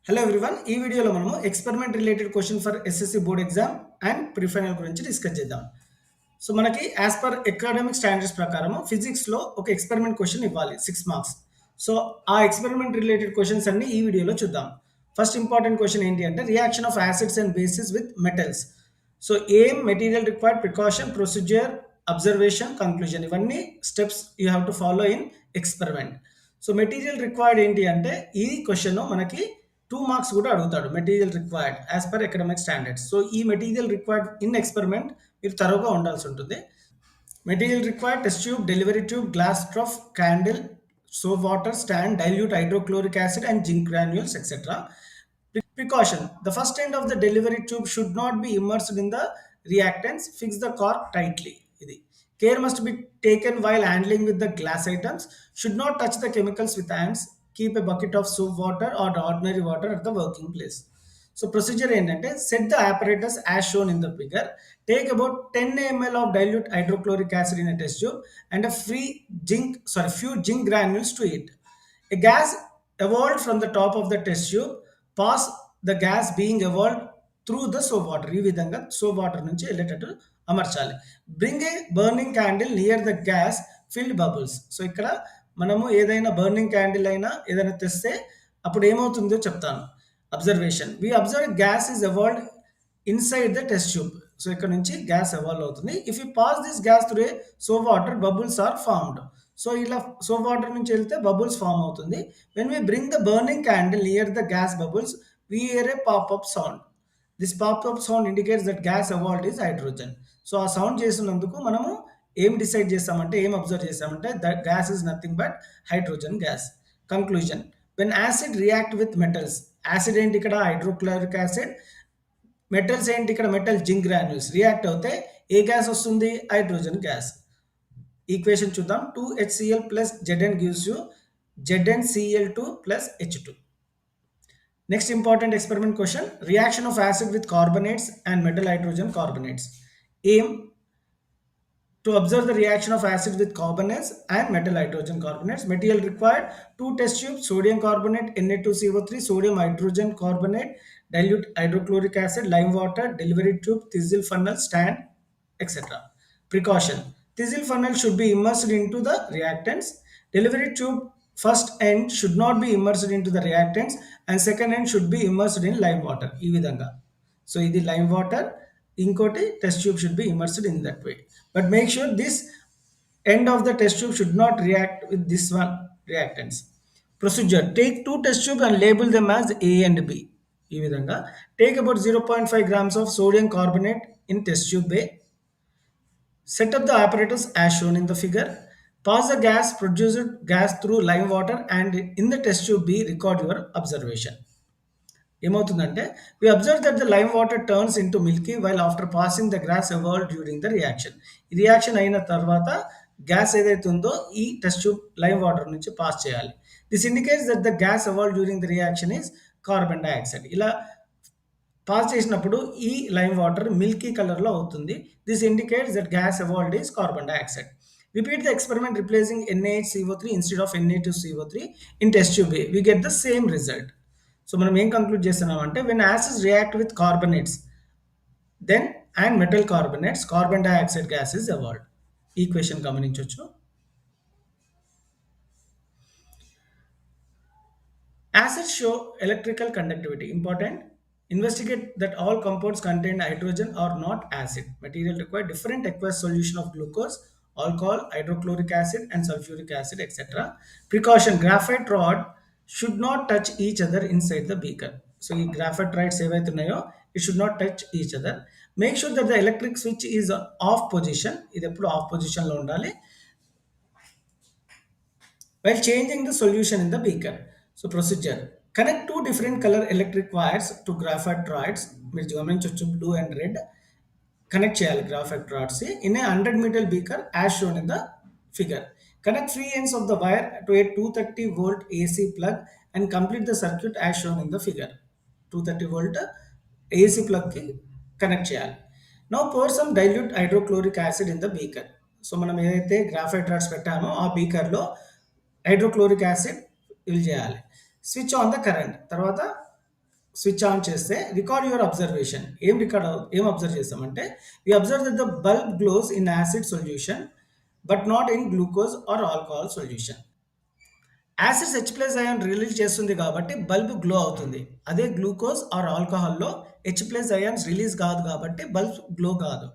Hello everyone ఈ వీడియోలో మనము experiment related question for SSC board exam and prefinal గురించి డిస్కస్ చేద్దాం. సో మనకి యాజ్ పర్ అకాడమిక్ స్టాండర్డ్స్ ప్రకారం ఫిజిక్స్లో ఒక ఎక్స్పెరిమెంట్ క్వశ్చన్ ఇవ్వాలి 6 మార్క్స్. సో ఆ ఎక్స్పెరిమెంట్ రిలేటెడ్ క్వశ్చన్స్ అన్ని ఈ వీడియోలో చూద్దాం. ఫస్ట్ ఇంపార్టెంట్ క్వశ్చన్ ఏంటి అంటే reaction of acids and bases with metals. So ఏం material required precaution procedure observation conclusion ఇవన్నీ steps you have to follow in experiment. So material required ఏంటి అంటే ఈ క్వశ్చన్ మనకి 2 మార్క్స్ కూడా అడుగుతాడు. Material required as per academic standards. So ఈ material required in experiment మీరు తరోగా ఉండాల్సి ఉంటుంది. Material required test tube, delivery tube, glass trough, candle, soap water, stand, dilute hydrochloric acid and zinc granules, etc. Precaution: the first end of the delivery tube should not be immersed in the reactants. Fix the cork tightly. Care must be taken while handling with the glass items. Should not touch the chemicals with hands. Keep a bucket of soap water or ordinary water at the working place. So procedure ఏంటంటే set the apparatus as shown in the figure. Take about 10 ml of dilute hydrochloric acid in a test tube and a few zinc granules to it. A gas evolved from the top of the test tube. Pass the gas being evolved through the soap water. ఈ విధంగా soap water నుంచి వెళ్ళేటట్టు అమర్చాలి. Bring a burning candle near the gas filled bubbles. So ఇక్కడ మనము ఏదైనా burning candle అయినా ఏదైనా తెస్తే అప్పుడు ఏమవుతుందో చెప్తాను. Observation: we observe gas is evolved inside the test tube. So ఇక్కడ నుంచి గ్యాస్ ఎవాల్వ్ అవుతుంది. If you pass this gas through a soap water bubbles are formed. So ఇలా సోప్ వాటర్ నుంచి వెళ్తే బబుల్స్ ఫామ్ అవుతుంది. When we bring the burning candle near the gas bubbles we hear a pop up sound. This pop up sound indicates that gas evolved is hydrogen. So ఆ sound చేసినందుకు మనము ఏం decide చేస్తామంటే ఏం observe చేస్తామంటే that gas is nothing but hydrogen gas. Conclusion: when acid react with metals. Acid ఏంటి ఇక్కడ hydrochloric acid, metals ఏంటి ఇక్కడ మెటల్ జింక్ గ్రాన్యూల్స్ రియాక్ట్ అవుతే ఏ గ్యాస్ వస్తుంది? Hydrogen gas. ఈక్వేషన్ చూద్దాం. 2HCl plus Zn gives you ZnCl2 plus H2. Next important experiment question: reaction of acid with carbonates and metal hydrogen carbonates. Aim: to observe the reaction of acid with carbonates and metal hydrogen carbonates. Material required: 2 test tubes, sodium carbonate, Na2CO3, sodium hydrogen carbonate, dilute hydrochloric acid, lime water, delivery tube, thistle funnel, stand, etc. Precaution: thistle funnel should be immersed into the reactants. Delivery tube first end should not be immersed into the reactants and second end should be immersed in lime water. ఈ విధంగా. So ఇది lime water, ఇంకోటి test tube should be immersed in that way. But make sure this end of the test tube should not react with this one reactants. Procedure: take 2 test tube and label them as A and B. ఈ విధంగా. Take about 0.5 grams of sodium carbonate in test tube A. Set up the apparatus as shown in the figure. Pass the produced gas through lime water and in the test tube B record your observation. ఏమవుతుందంటే we observe that the lime water turns into milky while after passing the gas evolved during the reaction. ఈ reaction అయిన తర్వాత gas ఏదైతే ఉందో ఈ test tube lime water నుంచి pass చేయాలి. This indicates that the gas evolve during the reaction is carbon dioxide. ఇలా pass చేసినప్పుడు ఈ లైమ్ వాటర్ మిల్కీ కలర్లో అవుతుంది. This indicates that gas evolved is carbon dioxide. Repeat the experiment replacing NaHCO3 instead of Na2CO3 in test tube A. We get the same result. So మనం ఏం conclude చేస్తున్నాం అంటే when acids react with carbonates then and metal carbonates carbon dioxide gas is evolved. Equation గమనించవచ్చు. Acids show electrical conductivity. Important: investigate that all compounds contain hydrogen are not acid. Material required: different aqueous solution of glucose, alcohol, hydrochloric acid and sulfuric acid, etc. Precaution: graphite rod should not touch each other inside the beaker. So ఈ graphite rods ఏవైతే ఉన్నాయో it should not touch each other. Make sure that the electric switch is on off position. ఇది ఎప్పుడు of position లో ఉండాలి. While changing the solution in the beaker. So procedure: connect 2 different color electric wires to graphite rods. మీరు గమనించవచ్చు blue and red. Connect చేయాలి graphite rods in a 100-meter beaker as shown in the figure. Connect 3 ends of the wire to a 230 volt AC plug and complete the circuit as shown in the figure. 230 volt AC plug కి connect చేయాలి. Now pour some dilute hydrochloric acid in the beaker. So మనం ఏదైతే graphite rods పెట్టామో ఆ బీకర్లో hydrochloric acid fill చేయాలి. Switch on the current. తర్వాత switch on చేస్తే రికార్డ్ యువర్ అబ్జర్వేషన్. ఏం అబ్జర్వ్ చేస్తామంటే we observe that the bulb glows in acid solution but not in glucose or alcohol solution. Acids H plus ion release చేస్తుంది కాబట్టి bulb glow అవుతుంది. అదే glucose or ఆల్కహాల్‌లో H plus ions release కాదు కాబట్టి bulb glow కాదు.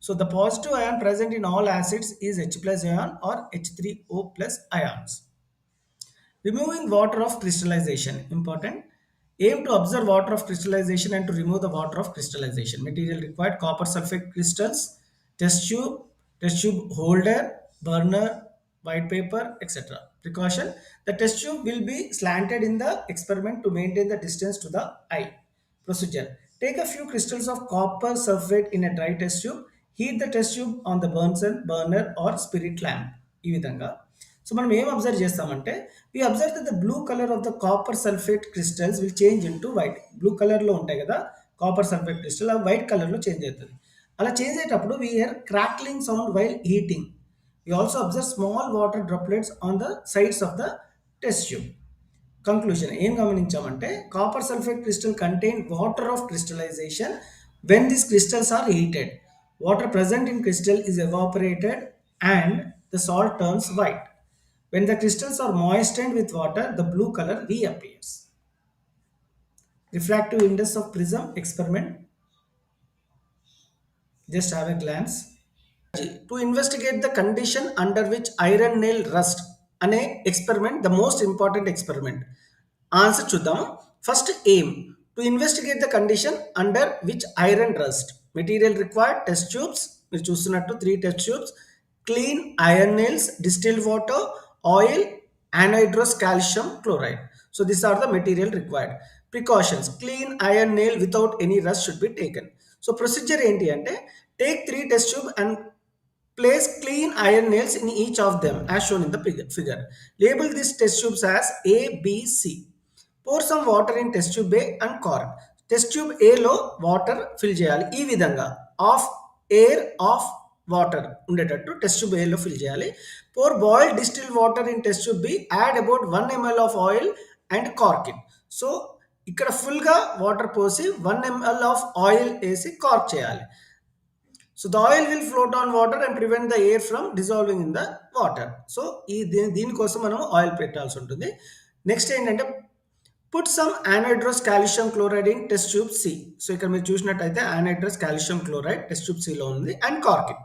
So the positive ion present in all acids is H plus ion or H3O plus ions. Removing water of crystallization, important. Aim to observe water of crystallization and to remove the water of crystallization. Material required: copper sulfate crystals, test tube holder, burner, white paper, etc. Precaution: the test tube will be slanted in the experiment to maintain the distance to the eye. Procedure: take a few crystals of copper sulfate in a dry test tube. Heat the test tube on the Bunsen burner or spirit lamp. ఈ విధంగా. So మనం ఏం observe చేస్తామంటే we observe that the blue colour of the copper sulphate crystals will change into white. Blue కలర్లో ఉంటాయి కదా copper sulphate crystal, అవి white కలర్లో చేంజ్ అవుతుంది. అలా చేంజ్ అయ్యేటప్పుడు we hear crackling sound while heating. We also observe small water droplets on the sides of the test tube. Conclusion ఏం గమనించామంటే copper sulphate crystal contain water of crystallization when this crystals are heated. Water present in crystal is evaporated and the salt turns white. When the crystals are moistened with water, the blue color reappears. Refractive index of prism experiment. Just have a glance. To investigate the condition under which iron nail rust అనే experiment the most important experiment. Answer చూద్దాం. First aim to investigate the condition under which iron rust. Material required test tubes, మీరు చూస్తున్నట్టు 3 test tubes, clean iron nails, distilled water, oil, anhydrous calcium chloride. So these are the material required. Precautions: clean iron nail without any rust should be taken. So procedure ఏంటి అంటే take 3 test tube and place clean iron nails in each of them as shown in the figure. Label these test tubes as A, B, C. Pour some water in test tube A and cork. Test tube A లో water fill చేయాలి. ఈ విధంగా of air of water ఉండేటట్టు test tube ఏలో fill చేయాలి. Pour boiled distil water in test tube B, add about 1 ml of oil and cork in. So ఇక్కడ ఫుల్గా water పోసి 1 ml ఆఫ్ ఆయిల్ వేసి కార్క్ చేయాలి. So the oil will float on water and prevent the air from dissolving in the water. So దీనికోసం మనం oil పెట్టాల్సి ఉంటుంది. Next ఏంటంటే put some anhydrous calcium chloride in test tube C. So ఇక్కడ మీరు చూసినట్టయితే anhydrous calcium chloride test tube C లో ఉంది and cork in.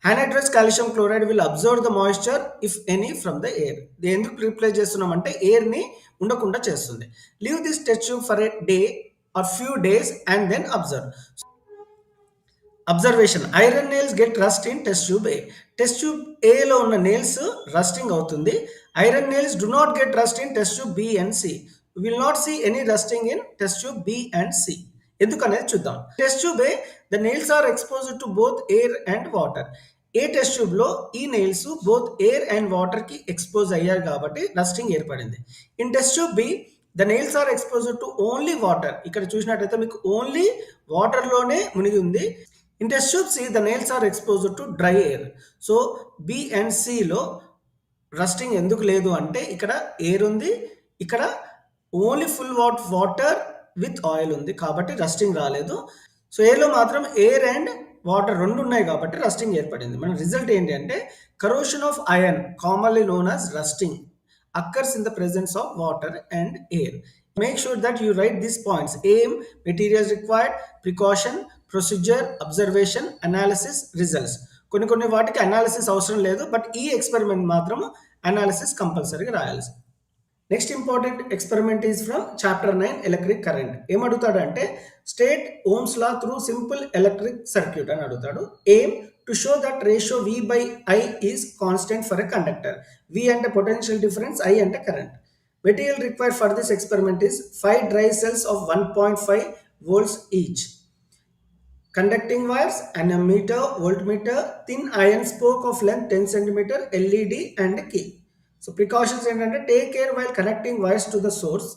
Anhydrous calcium chloride will absorb the moisture if any from the air. ఇది ఎందుకు replace చేస్తున్నామంటే ఎయిర్ని ఉండకుండా చేస్తుంది. Leave this test tube for a day or few days and then observe. Observation: iron nails get rust in test tube A. Test tube ఏలో ఉన్న nails rusting అవుతుంది. Iron nails do not get rust in test tube B and C. Will not see any rusting in test tube B and C. ఎందుకనేది చూద్దాం. Test tube A the nails are exposed to both air and water. A test tube లో ఈ nails both air and water కి expose అయ్యారు కాబట్టి rusting ఏర్పడింది. In test tube B the nails are exposed to only water. ఇక్కడ చూసినట్టయితే మీకు only water లోనే మునిగి ఉంది. In test tube C the nails are exposed to dry air. So B and సిలో రస్టింగ్ ఎందుకు లేదు అంటే ఇక్కడ ఎయిర్ ఉంది, ఇక్కడ only full water with oil ఉంది కాబట్టి రస్టింగ్ రాలేదు. సో ఏలో మాత్రం ఎయిర్ అండ్ వాటర్ రెండు ఉన్నాయి కాబట్టి రస్టింగ్ ఏర్పడింది. మన రిజల్ట్ ఏంటి అంటే corrosion of iron commonly known as rusting occurs in the presence of water and air. Make sure that you write these points: aim, materials required, precaution, procedure, observation, analysis, results. కొన్ని వాటికి analysis అవసరం లేదు, but ఈ experiment మాత్రం analysis కంపల్సరీగా రాయాల్సి. Next important experiment is from chapter 9 electric current. ఏమడుగుతాడంటే state Ohm's law through simple electric circuit అని అడుగుతాడు. Aim to show that ratio V by I is constant for a conductor. V అంటే potential difference, I అంటే current. Material required for this experiment is 5 dry cells of 1.5 volts each, conducting wires, an ammeter, voltmeter, thin iron spoke of length 10 cm, LED and key. So precautions ఏంటంటే take care while connecting wires to the source.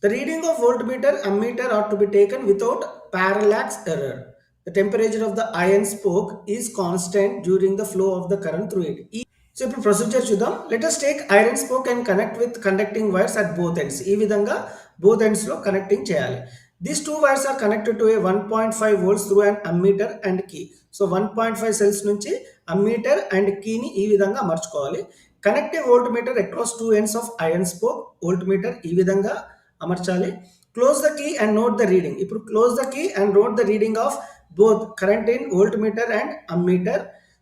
The reading of voltmeter, ammeter are to be taken without parallax error. The temperature of the iron spoke is constant during the flow of the current through it. So ఇప్పుడు procedure చూద్దాం. Let us take iron spoke and connect with conducting wires at both ends. ఈ విధంగా both ends లో connecting చేయాలి. These two wires are connected to a 1.5 volts through an ammeter and key. So 1.5 cells నుంచి ammeter and కీని ఈ విధంగా అమర్చుకోవాలి. Connect a voltmeter across two ends of iron spoke. Voltmeter ఈ విధంగా అమర్చాలి. Close the key and note the reading. ఇప్పుడు close the key and note the reading of both current in voltmeter and ammeter.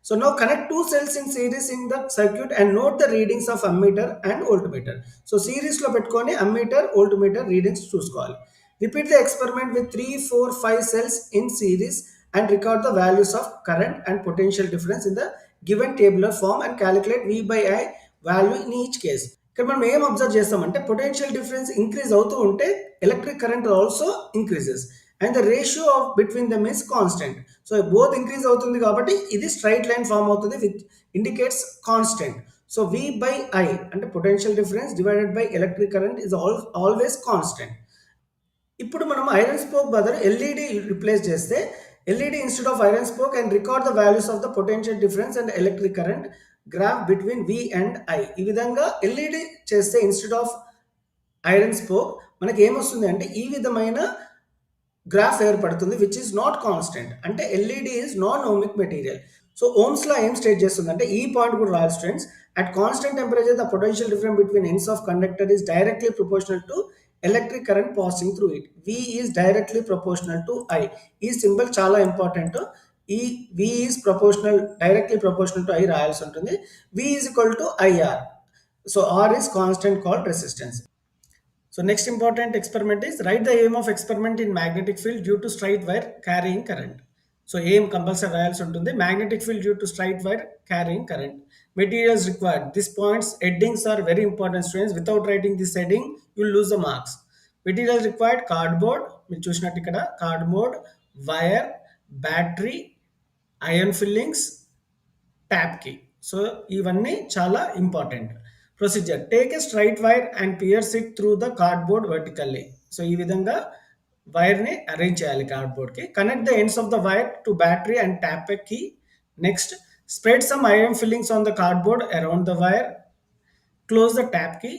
So now connect two cells in series in the circuit and note the readings of ammeter and voltmeter. So series లో పెట్టుకొని ammeter voltmeter readings చూసుకోవాలి. Repeat the experiment with 3, 4, 5 cells in series and record the values of current and potential difference in the given tabular form and calculate V by I value in each case. ఇక్కడ మనం ఏం observe చేస్తామంటే potential difference increase అవుతూ ఉంటే electric current also increases and the ratio of between them is constant. So both increase అవుతుంది కాబట్టి ఇది straight line form అవుతుంది with indicates constant. So V by I అంటే potential difference divided by electric current is always constant. ఇప్పుడు మనం iron spoke బదులు LED replace చేస్తే LED instead of iron spoke and record the values of the potential difference and electric current graph between V and I. ఈ విధంగా LED చేస్తే instead of iron spoke మనకి ఏమొస్తుంది అంటే ఈ విధమైన గ్రాఫ్ ఏర్పడుతుంది విచ్ ఇస్ నాట్ కాన్స్టెంట్. అంటే LED is non ohmic material. So Ohm's law ఏం స్టేట్ చేస్తుంది అంటే ఈ పాయింట్ కూడా రాయాలి students. At constant temperature the potential difference between ends of conductor is directly proportional to electric current passing through it. V is directly proportional to I. ఈ symbol చాలా important. ఈ V is proportional directly proportional to I రాయాల్సి ఉంటుంది. V is equal to IR. So R is constant called resistance. So next important experiment is write the aim of experiment in magnetic field due to straight wire carrying current. So aim compulsory రాయాల్సి ఉంటుంది. Magnetic field due to straight wire carrying current. Materials required. These points headings are very important students. Without writing this heading you will lose the marks. Materials required cardboard. మీరు చూసినట్టు ఇక్కడ cardboard, wire, battery, iron fillings, tap key. So ఇవన్నీ చాలా important. Procedure take a straight wire and pierce it through the cardboard vertically. So ఈ విధంగా వైర్ని arrange చేయాలి కార్డ్బోర్డ్కి. Connect the ends of the wire to battery and tap a key. Next spread some iron fillings on the cardboard around the wire. Close the tap key.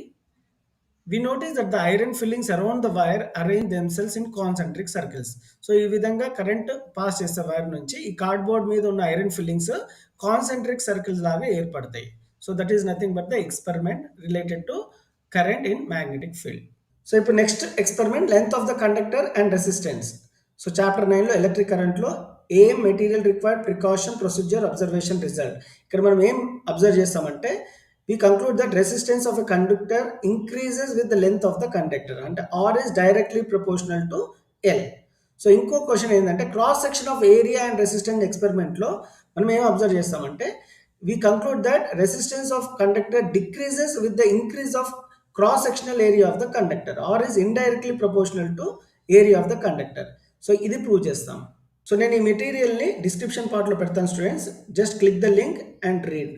We notice that the iron fillings around the wire arrange themselves in concentric circles. So ఈ విధంగా current pass చేసే wire నుంచి ఈ cardboard మీద ఉన్న iron fillings concentric circles లాగా ఏర్పడతాయి. So that is nothing but the experiment related to current in magnetic field. So ఇప్పుడు next experiment length of the conductor and resistance. So chapter 9లో electric కరెంట్లో ఏం material required, precaution, procedure, observation, result. ఇక్కడ మనం ఏం observe చేస్తామంటే we conclude that resistance of a conductor increases with the length of the conductor and R is directly proportional to L. So ఇంకో question ఏంటంటే cross section of area and resistance ఎక్స్పెరిమెంట్లో మనం ఏం observe చేస్తామంటే we conclude that resistance of conductor decreases with the increase of cross sectional area of the conductor. R is indirectly proportional to area of the conductor. So ఇది prove చేస్తాం. So నేను ఈ మెటీరియల్ని description పార్ట్లో పెడతాను students. Just click the link and read.